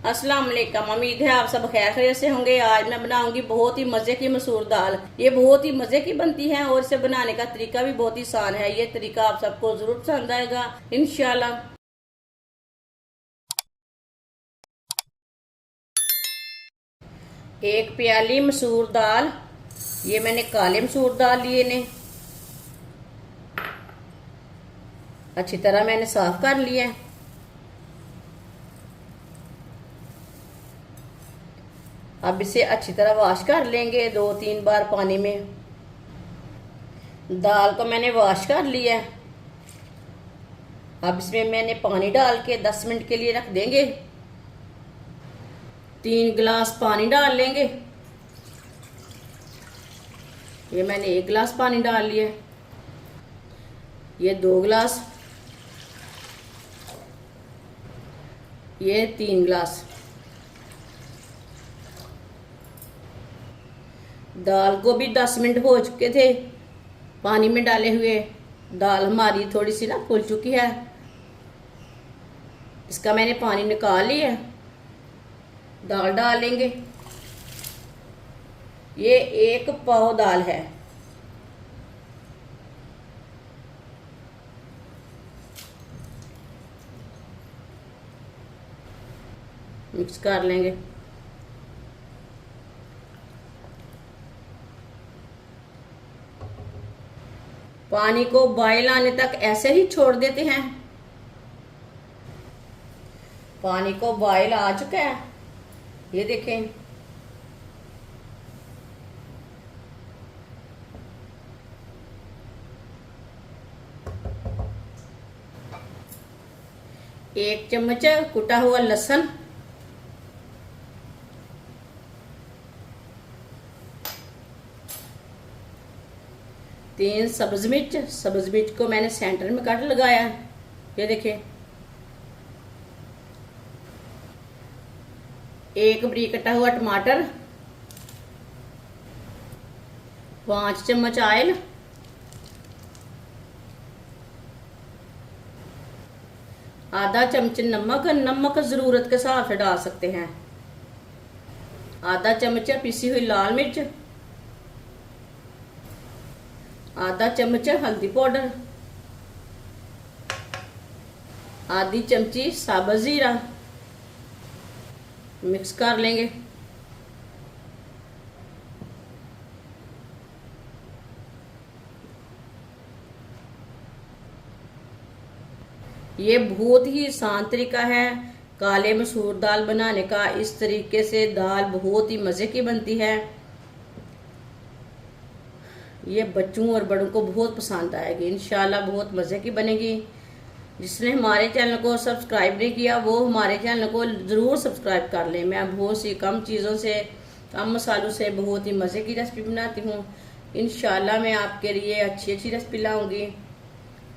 अस्सलाम वालेकुम। उम्मीद है आप सब खैर खैरियत से होंगे। आज मैं बनाऊंगी बहुत ही मजे की मसूर दाल। ये बहुत ही मजे की बनती है और इसे बनाने का तरीका भी बहुत ही आसान है। ये तरीका आप सबको जरूर पसंद आएगा इंशाल्लाह। एक प्याली मसूर दाल, ये मैंने काले मसूर दाल लिए ने, अच्छी तरह मैंने साफ कर लिया है। अब इसे अच्छी तरह वॉश कर लेंगे 2-3 बार पानी में। दाल को मैंने वॉश कर लिया है। अब इसमें मैंने पानी डाल के 10 मिनट के लिए रख देंगे। 3 गिलास पानी डाल लेंगे। ये मैंने 1 गिलास पानी डाल लिया। ये 2 गिलास, ये 3 गिलास। दाल को भी 10 मिनट हो चुके थे पानी में डाले हुए। दाल हमारी थोड़ी सी ना फूल चुकी है। इसका मैंने पानी निकाल लिया। दाल डाल लेंगे। ये 1 पाव दाल है। मिक्स कर लेंगे। पानी को बॉयल आने तक ऐसे ही छोड़ देते हैं। पानी को बॉयल आ चुका है, ये देखें। एक चम्मच कुटा हुआ लहसुन, तीन सब्ज मिर्च। सब्ज मिर्च को मैंने सेंटर में काट लगाया है, ये देखिए। एक बरीक कटा हुआ टमाटर, 5 चम्मच ऑयल, आधा चम्मच नमक। नमक जरूरत के हिसाब से डाल सकते हैं। आधा चम्मच पिसी हुई लाल मिर्च, आधा चम्मच हल्दी पाउडर, आधी चमची साबुत जीरा। मिक्स कर लेंगे। ये बहुत ही आसान तरीका है काले मसूर दाल बनाने का। इस तरीके से दाल बहुत ही मजे की बनती है। ये बच्चों और बड़ों को बहुत पसंद आएगी इंशाल्लाह। बहुत मजे की बनेगी। जिसने हमारे चैनल को सब्सक्राइब नहीं किया वो हमारे चैनल को ज़रूर सब्सक्राइब कर लें। मैं बहुत सी कम चीज़ों से, कम मसालों से बहुत ही मज़े की रेसिपी बनाती हूँ। इंशाल्लाह मैं आपके लिए अच्छी अच्छी रेसिपी लाऊंगी।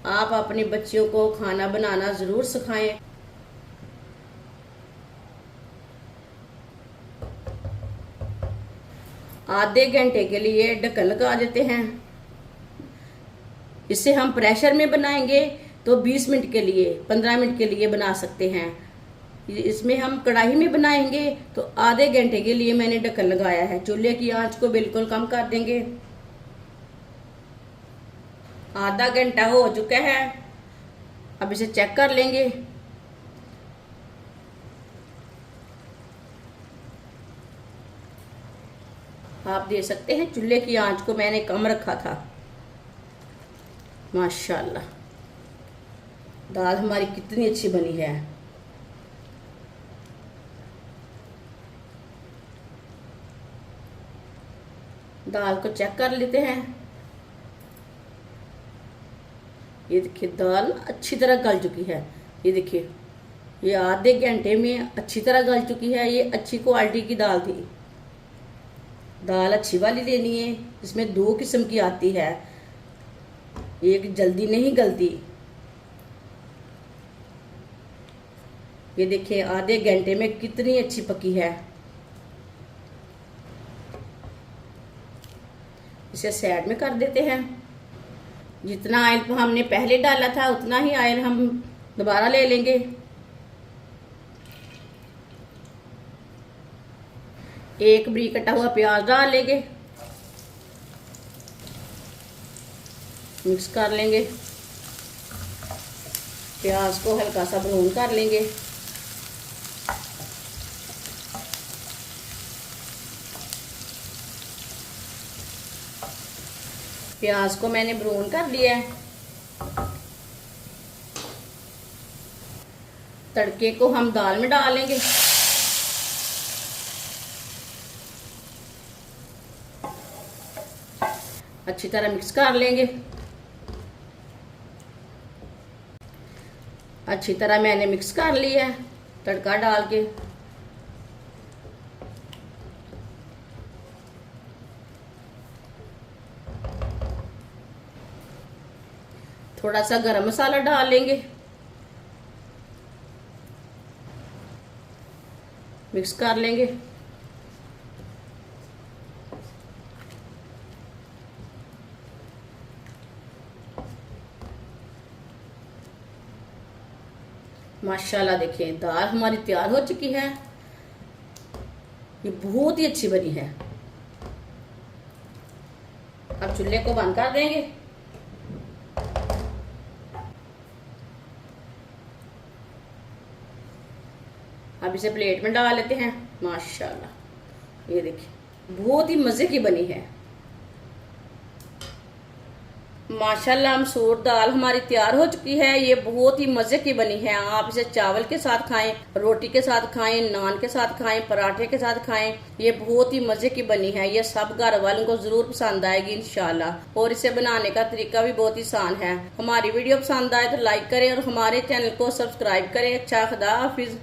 आप अपने बच्चों को खाना बनाना ज़रूर सिखाएं। आधे घंटे के लिए ढक्कन लगा देते हैं। इसे हम प्रेशर में बनाएंगे तो 20 मिनट के लिए, 15 मिनट के लिए बना सकते हैं। इसमें हम कढ़ाई में बनाएंगे तो आधे घंटे के लिए मैंने ढक्कन लगाया है। चूल्हे की आंच को बिल्कुल कम कर देंगे। आधा घंटा हो चुका है। अब इसे चेक कर लेंगे। आप देख सकते हैं चूल्हे की आंच को मैंने कम रखा था। माशाल्लाह दाल हमारी कितनी अच्छी बनी है। दाल को चेक कर लेते हैं। ये देखिए दाल अच्छी तरह गल चुकी है। ये देखिए, ये आधे घंटे में अच्छी तरह गल चुकी है। ये अच्छी क्वालिटी की दाल थी। दाल अच्छी वाली लेनी है। इसमें 2 किस्म की आती है, एक जल्दी नहीं गलती। ये देखिए आधे घंटे में कितनी अच्छी पकी है। इसे साइड में कर देते हैं। जितना ऑयल हमने पहले डाला था उतना ही ऑयल हम दोबारा ले लेंगे। एक बरीक कटा हुआ प्याज डाल लेंगे, मिक्स कर लेंगे। प्याज को हल्का सा ब्राउन कर लेंगे। प्याज को मैंने ब्राउन कर लिया है। तड़के को हम दाल में डालेंगे। अच्छी तरह मिक्स कर लेंगे। अच्छी तरह मैंने मिक्स कर लिया है तड़का डाल के। थोड़ा सा गरम मसाला डाल लेंगे, मिक्स कर लेंगे। माशाल्लाह देखिए दाल हमारी तैयार हो चुकी है। ये बहुत ही अच्छी बनी है। अब चूल्हे को बंद कर देंगे। अब इसे प्लेट में डाल लेते हैं। माशाल्लाह ये देखिए बहुत ही मजे की बनी है। माशाल्लाह मसूर दाल हमारी तैयार हो चुकी है। ये बहुत ही मजे की बनी है। आप इसे चावल के साथ खाएं, रोटी के साथ खाएं, नान के साथ खाएं, पराठे के साथ खाएं। ये बहुत ही मजे की बनी है। ये सब घर वालों को जरूर पसंद आएगी इंशाल्लाह। और इसे बनाने का तरीका भी बहुत ही आसान है। हमारी वीडियो पसंद आए तो लाइक करें और हमारे चैनल को सब्सक्राइब करें। अच्छा खुदा हाफिज।